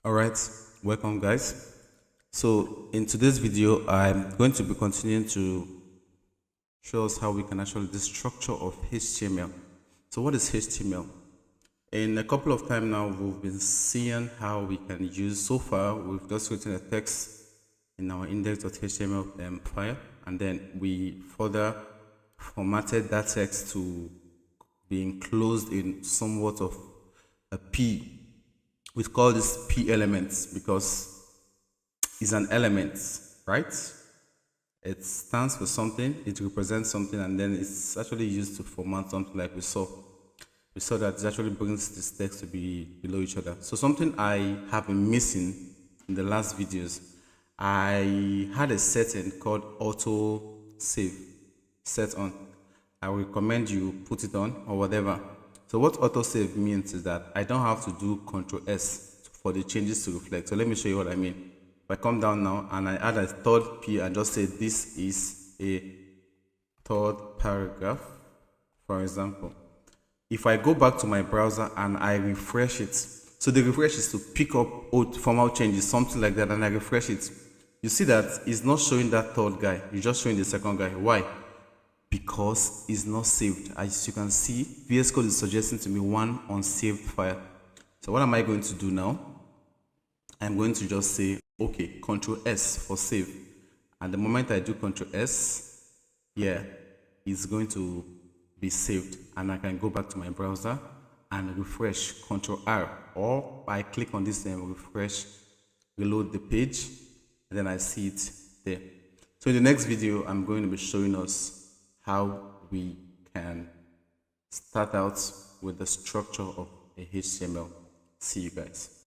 Alright, welcome guys. So in today's video, I'm going to be continuing to show us how we can actually do structure of HTML. So what is HTML? In a couple of times now, we've been seeing how we can use, so far, we've just written a text in our index.html file, and then we further formatted that text to be enclosed in somewhat of a P. We call this P elements because it's an element, right? It stands for something, it represents something, and then it's actually used to format something like we saw. We saw that it actually brings this text to be below each other. So something I have been missing in the last videos, I had a setting called Autosave set on. I recommend you put it on or whatever. So what Autosave means is that I don't have to do Ctrl S for the changes to reflect. So let me show you what I mean. If I come down now and I add a third P and just say this is a third paragraph, for example. If I go back to my browser and I refresh it, so the refresh is to pick up old formal changes, something like that, and I refresh it. You see that it's not showing that third guy, it's just showing the second guy. Why? Because it's not saved. As you can see, VSCode is suggesting to me one unsaved file. So what am I going to do now? I'm going to just say, okay, Ctrl S for save. And the moment I do Ctrl S, yeah, it's going to be saved. And I can go back to my browser and refresh, Ctrl R, or I click on this and refresh, reload the page, and then I see it there. So in the next video, I'm going to be showing us how we can start out with the structure of a HTML. See you guys.